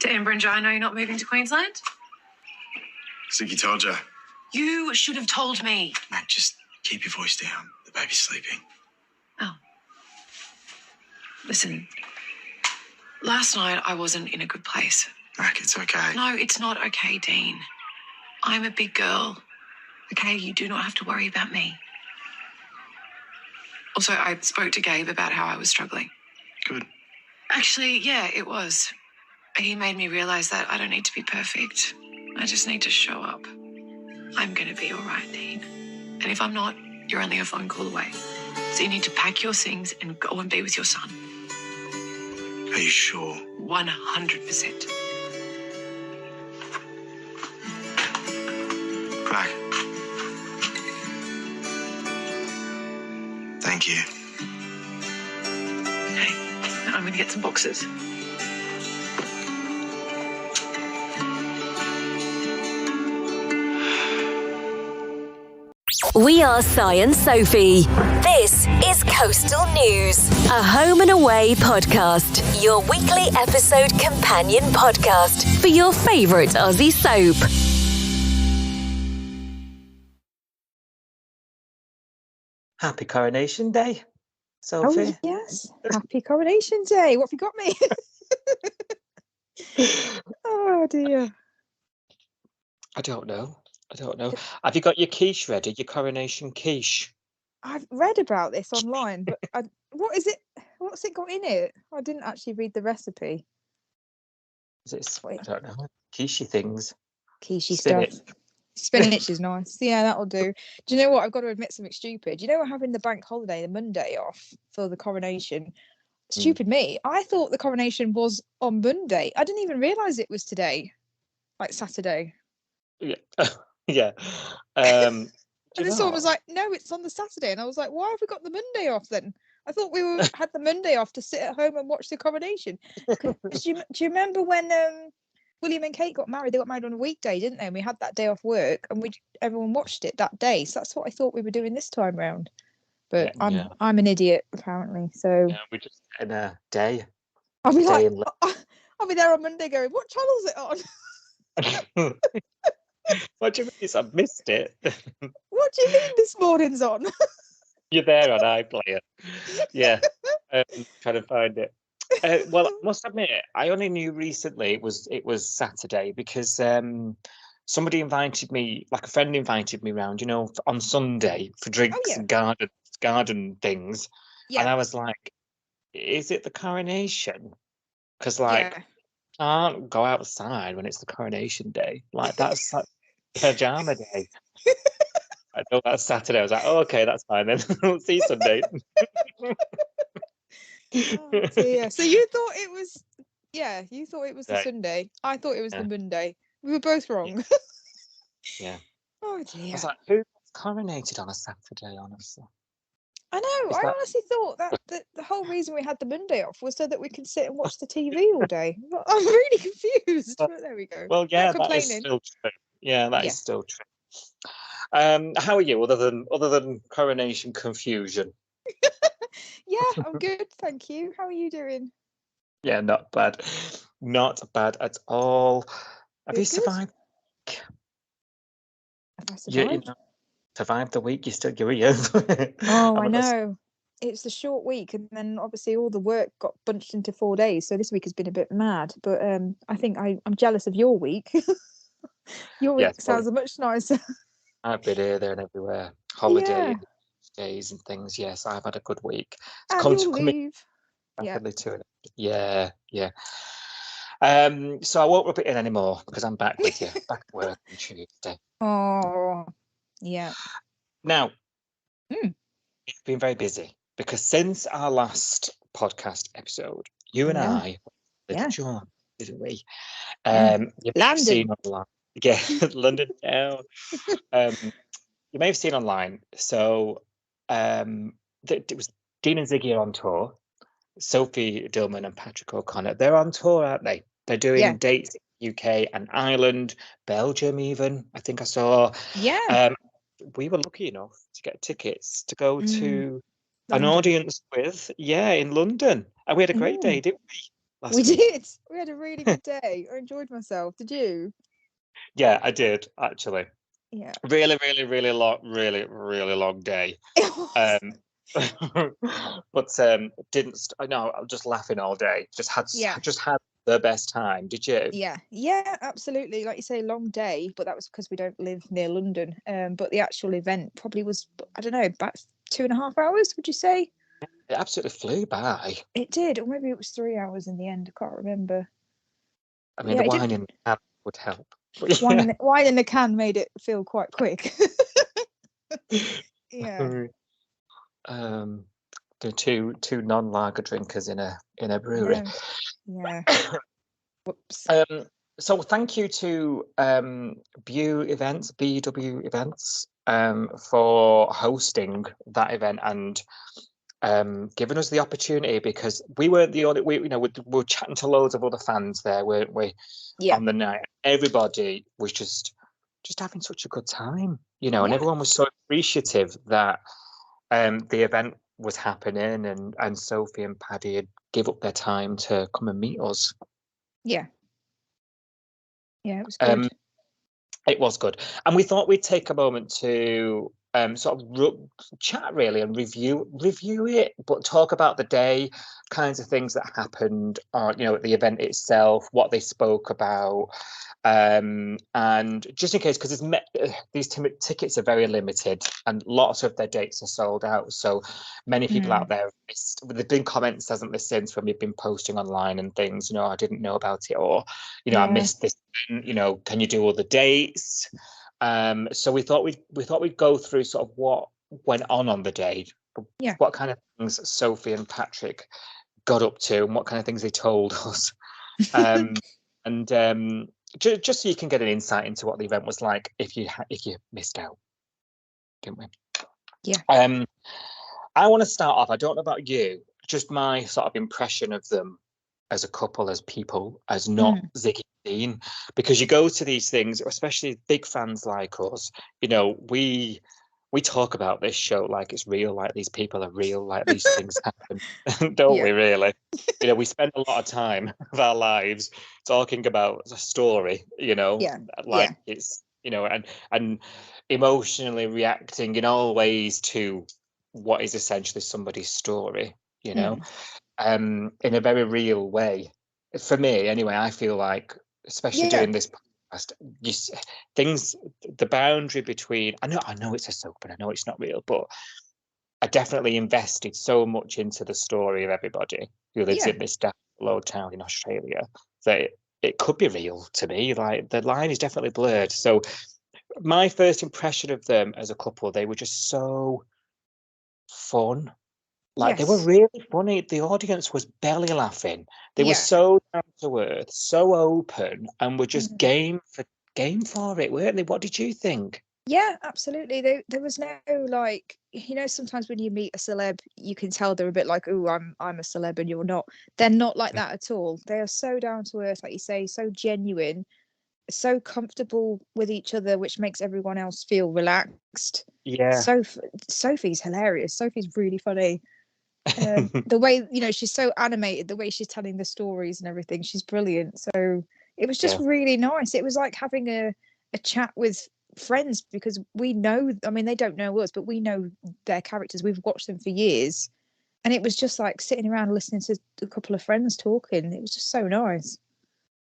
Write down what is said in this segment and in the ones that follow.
To Amber and Jai, I know you're not moving to Queensland? Ziggy told you. You should have told me. Mate, just keep your voice down. The baby's sleeping. Oh. Listen, last night I wasn't in a good place. Mac, it's okay. No, it's not okay, Dean. I'm a big girl. Okay, you do not have to worry about me. Also, I spoke to Gabe about how I was struggling. Good. Actually, yeah, it was. He made me realise that I don't need to be perfect. I just need to show up. I'm going to be all right, Dean. And if I'm not, you're only a phone call away. So you need to pack your things and go and be with your son. Are you sure? 100%. Craig. Thank you. Hey, I'm going to get some boxes. We are Si and Sophie. This is Coastal News, a home and away podcast, your weekly episode companion podcast for your favourite Aussie soap. Happy Coronation Day, Sophie. Oh, yes. Happy Coronation Day. What have you got me? Oh, dear. I don't know. Have you got your quiche ready? Your coronation quiche? I've read about this online, but what is it? What's it got in it? I didn't actually read the recipe. Is it? I don't know. Quiche things. Quiche Spinach. stuff. Spinach is nice. Yeah, that'll do. Do you know what? I've got to admit something stupid. You know, we're having the bank holiday, the Monday off for the coronation. Stupid me. I thought the coronation was on Monday. I didn't even realise it was today, like Saturday. Yeah. Yeah. And then someone was like, no, it's on the Saturday. And I was like, why have we got the Monday off then? I thought we had the Monday off to sit at home and watch the coronation. Do you remember when William and Kate got married? They got married on a weekday, didn't they? And we had that day off work and everyone watched it that day. So that's what I thought we were doing this time round. But I'm an idiot, apparently. So yeah, we just in a day. I'll be like, I'll be there on Monday going, what channel is it on? What do you mean? I've missed it. What do you mean this morning's on? You're there on iPlayer. Yeah. Trying to find it. Well, I must admit, I only knew recently it was Saturday because somebody invited me, like a friend invited me round, you know, on Sunday for drinks and garden things. Yeah. And I was like, is it the coronation? Because can't go outside when it's the coronation day. Like that's like pajama day. I know that's Saturday. I was like, oh, okay, that's fine then. We'll see you Sunday. Oh, dear. So you thought it was, the Sunday. I thought it was the Monday. We were both wrong. Yeah. Oh dear. I was like, who gets coronated on a Saturday, honestly? I know. I honestly thought that the whole reason we had the Monday off was so that we can sit and watch the TV all day. I'm really confused. But there we go. Well, yeah, that is still true. Yeah, that is still true. How are you, other than coronation confusion? Yeah, I'm good, thank you. How are you doing? Yeah, not bad. Not bad at all. Have you survived? Have I survived? Survived the week. You're here. Oh, I know. It's a short week, and then obviously all the work got bunched into 4 days. So this week has been a bit mad. But I think I'm jealous of your week. Your week sounds much nicer. I've been here, there, and everywhere. Holiday days and things. Yes, I've had a good week. It's leave. Rapidly to it. Yeah. So I won't rub it in anymore because I'm back with you. Back at work on Tuesday. Oh. Yeah. Now, it's been very busy because since our last podcast episode, you and I did a jaunt, didn't we? You may have seen online. Yeah, London town. You may have seen online. So it was Dean and Ziggy are on tour. Sophie Dillman and Patrick O'Connor. They're on tour, aren't they? They're doing dates in UK and Ireland, Belgium even, I think I saw. Yeah. We were lucky enough to get tickets to go to an audience with, in London. And we had a great day, didn't we? We did. We had a really good day. I enjoyed myself. Did you? Yeah, I did actually. Yeah. Really, really, really long, really long day. But didn't. No, I was just laughing all day. Just had the best time. Did you? Yeah, absolutely. Like you say, long day, but that was because we don't live near London. But the actual event probably was, I don't know, about 2.5 hours. Would you say? It absolutely flew by. It did, or maybe it was 3 hours in the end. I can't remember. I mean, the wine in the can would help. Wine in the can made it feel quite quick. Yeah. The two non-lager drinkers in a brewery. Yeah. Whoops. So thank you to BW Events, for hosting that event and giving us the opportunity, because we weren't the only. We were chatting to loads of other fans there, weren't we? Yeah. On the night, everybody was just having such a good time, and everyone was so appreciative that the event was happening, and Sophie and Paddy had give up their time to come and meet us. Yeah, it was good. It was good, and we thought we'd take a moment to sort of chat really and review it, but talk about the day, kinds of things that happened, at the event itself, what they spoke about, and just in case, because these tickets are very limited and lots of their dates are sold out, so many people out there have missed. There's been comments, hasn't there, since when we've been posting online and things, I didn't know about it, or I missed this, can you do all the dates? So we thought we'd go through sort of what went on the day, what kind of things Sophie and Patrick got up to, and what kind of things they told us, and just so you can get an insight into what the event was like if you missed out, didn't we? Yeah. I want to start off. I don't know about you, just my sort of impression of them as a couple, as people, as not Ziggy and Dean, because you go to these things, especially big fans like us, we talk about this show like it's real, like these people are real, like these things happen, don't we really? We spend a lot of time of our lives talking about a story, it's, and emotionally reacting in all ways to what is essentially somebody's story, in a very real way. For me, anyway, I feel like, especially doing this podcast, the boundary between, I know it's a soap and I know it's not real, but I definitely invested so much into the story of everybody who lives in this low town in Australia that it could be real to me. Like, the line is definitely blurred. So my first impression of them as a couple, they were just so fun. Like, they were really funny. The audience was belly laughing. They were so down to earth, so open, and were just game for it, weren't they? What did you think? Yeah, absolutely. There was no, like, sometimes when you meet a celeb, you can tell they're a bit like, oh, I'm a celeb and you're not. They're not like that at all. They are so down to earth, like you say, so genuine, so comfortable with each other, which makes everyone else feel relaxed. Yeah. Sophie's hilarious. Sophie's really funny. The way, she's so animated, the way she's telling the stories and everything, she's brilliant. So it was just really nice. It was like having a chat with friends, because we know, I mean, they don't know us, but we know their characters. We've watched them for years, and it was just like sitting around listening to a couple of friends talking. It was just so nice.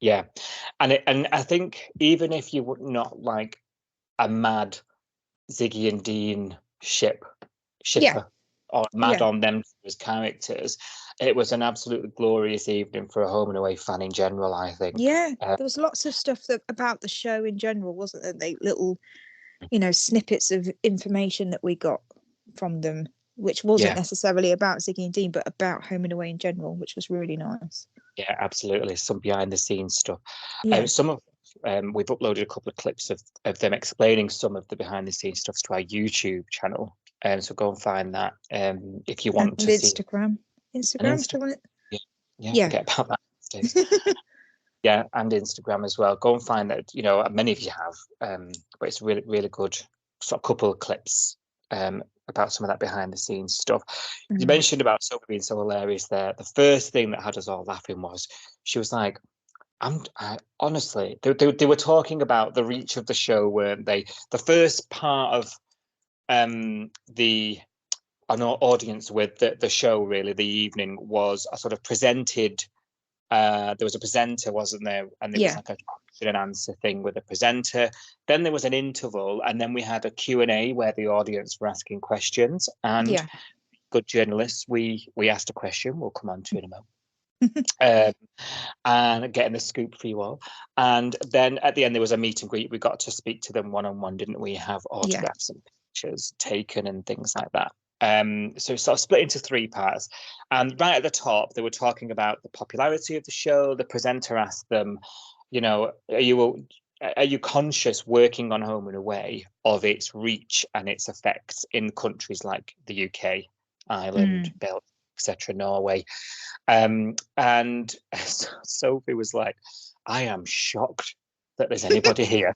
Yeah, and I think even if you were not like a mad Ziggy and Dean shipper, or mad on them as characters, it was an absolutely glorious evening for a home and away fan in general, I think. There was lots of stuff about the show in general, wasn't there? They little, snippets of information that we got from them, which wasn't necessarily about Ziggy and Dean, but about home and away in general, which was really nice. Yeah, absolutely. Some behind the scenes stuff. Some of we've uploaded a couple of clips of them explaining some of the behind the scenes stuff to our YouTube channel. So go and find that if you want to see. Instagram. Forget about that. Yeah, and Instagram as well. Go and find that. Many of you have, but it's really, really good sort of couple of clips about some of that behind the scenes stuff. You mentioned about Sophie being so hilarious there. The first thing that had us all laughing was she was like, honestly, they were talking about the reach of the show, weren't they? The first part of the audience with the show, really, the evening, was a sort of presented. There was a presenter, wasn't there? And it was like a question and answer thing with a presenter. Then there was an interval, and then we had a Q&A where the audience were asking questions. And good journalists, we asked a question. We'll come on to it in a moment. And getting the scoop for you all. And then at the end, there was a meet and greet. We got to speak to them one-on-one, didn't we? Have autographs and pictures taken and things like that. So it's sort of split into three parts. And right at the top, they were talking about the popularity of the show. The presenter asked them, you know, are you conscious working on Home and Away of its reach and its effects in countries like the UK, Ireland, Belgium, etc., Norway? And Sophie was like, I am shocked that there's anybody here.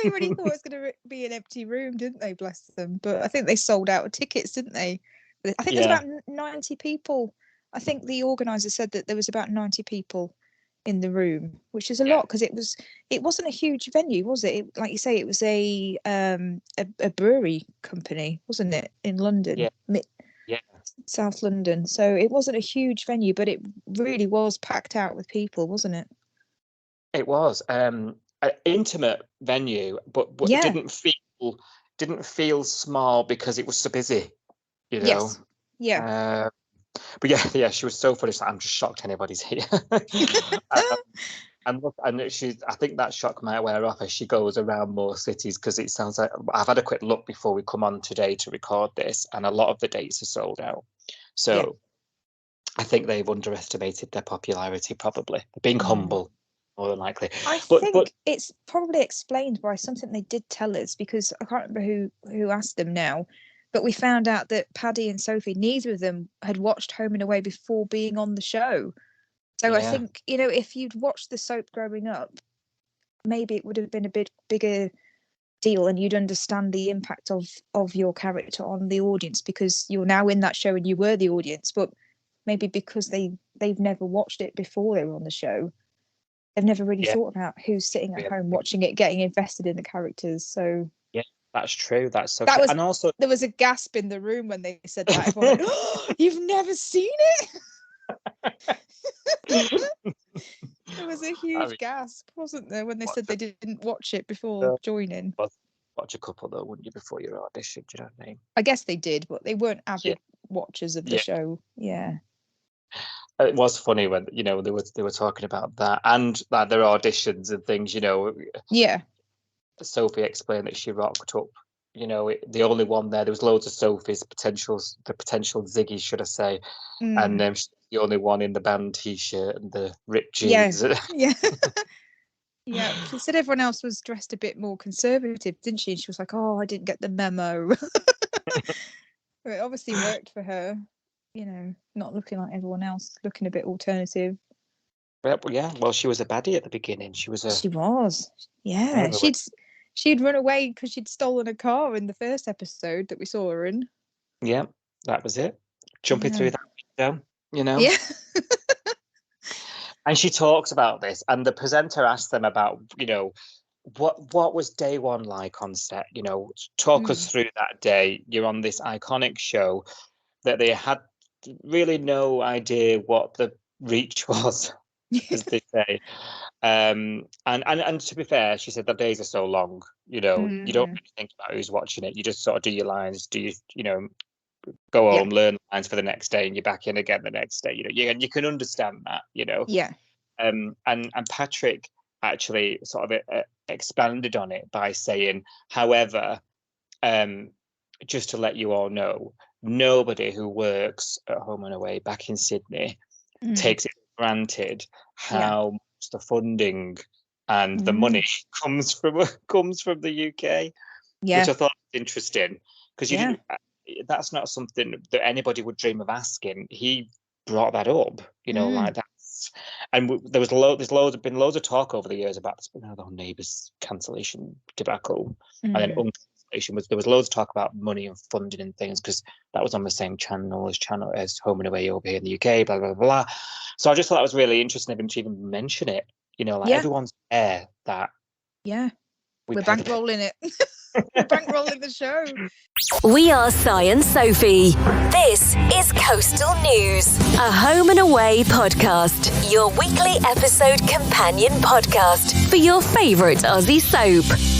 They really thought it was going to be an empty room, didn't they? Bless them. But I think they sold out of tickets, didn't they? I think there's about 90 people. I think the organizer said that there was about 90 people in the room, which is a lot, because it wasn't a huge venue, was it? Like you say, it was a brewery company, wasn't it, in London? South London. So it wasn't a huge venue, but it really was packed out with people, wasn't it? It was an intimate venue, but didn't feel small because it was so busy, you know. But she was so funny. So I'm just shocked anybody's here. And look, and I think that shock might wear off as she goes around more cities, because it sounds like I've had a quick look before we come on today to record this, and a lot of the dates are sold out. So I think they've underestimated their popularity, probably. They're being humble, more than likely. I think it's probably explained by something they did tell us, because I can't remember who asked them now, but we found out that Paddy and Sophie, neither of them had watched Home and Away before being on the show. So I think, you know, if you'd watched the soap growing up, maybe it would have been a bit bigger deal, and you'd understand the impact of your character on the audience, because you're now in that show and you were the audience. But maybe because they've never watched it before they were on the show, they've never really thought about who's sitting at home watching it, getting invested in the characters. So that's true. That's so. And also there was a gasp in the room when they said that. Everyone went, "Oh, you've never seen it." There was a huge gasp, wasn't there, when they said they didn't watch it before joining? Watch a couple though, wouldn't you, before your audition? Do you know what I mean? I guess they did, but they weren't avid watchers of the show. Yeah. It was funny when, you know, they were talking about that and like their auditions and things, you know. Yeah. Sophie explained that she rocked up, you know, the only one there. There was loads of Sophies, the potential Ziggy, should I say, and she's the only one in the band T-shirt and the ripped jeans. Yeah. She said everyone else was dressed a bit more conservative, didn't she? And she was like, "Oh, I didn't get the memo." It obviously worked for her, you know, not looking like everyone else, looking a bit alternative. Well, she was a baddie at the beginning. She was. Yeah. She'd run away because she'd stolen a car in the first episode that we saw her in. Yeah, that was it. Jumping through that window, you know. Yeah. And she talks about this, and the presenter asked them about, you know, what was day one like on set? You know, talk us through that day. You're on this iconic show that they had really no idea what the reach was, as they say. And to be fair, she said the days are so long, you know, you don't really think about who's watching it. You just sort of do your lines, you know, go home, learn lines for the next day, and you're back in again the next day. You know, you can understand that, you know. Yeah. And Patrick actually sort of expanded on it by saying, however, just to let you all know, nobody who works at Home and Away back in Sydney takes it for granted how much the funding and the money comes from the UK, which I thought was interesting, because that's not something that anybody would dream of asking. He brought that up, you know, like that. And there's loads of talk over the years about this, you know, the Neighbours cancellation debacle, and then conversation was there was loads of talk about money and funding and things because that was on the same channel as Home and Away over here in the UK, blah, blah, blah. So I just thought that was really interesting of him to even mention it. You know, like everyone's aware that. Yeah. We're bankrolling it. We're bankrolling the show. We are Si and Sophie. This is Coastal News, a Home and Away podcast, your weekly episode companion podcast for your favourite Aussie soap.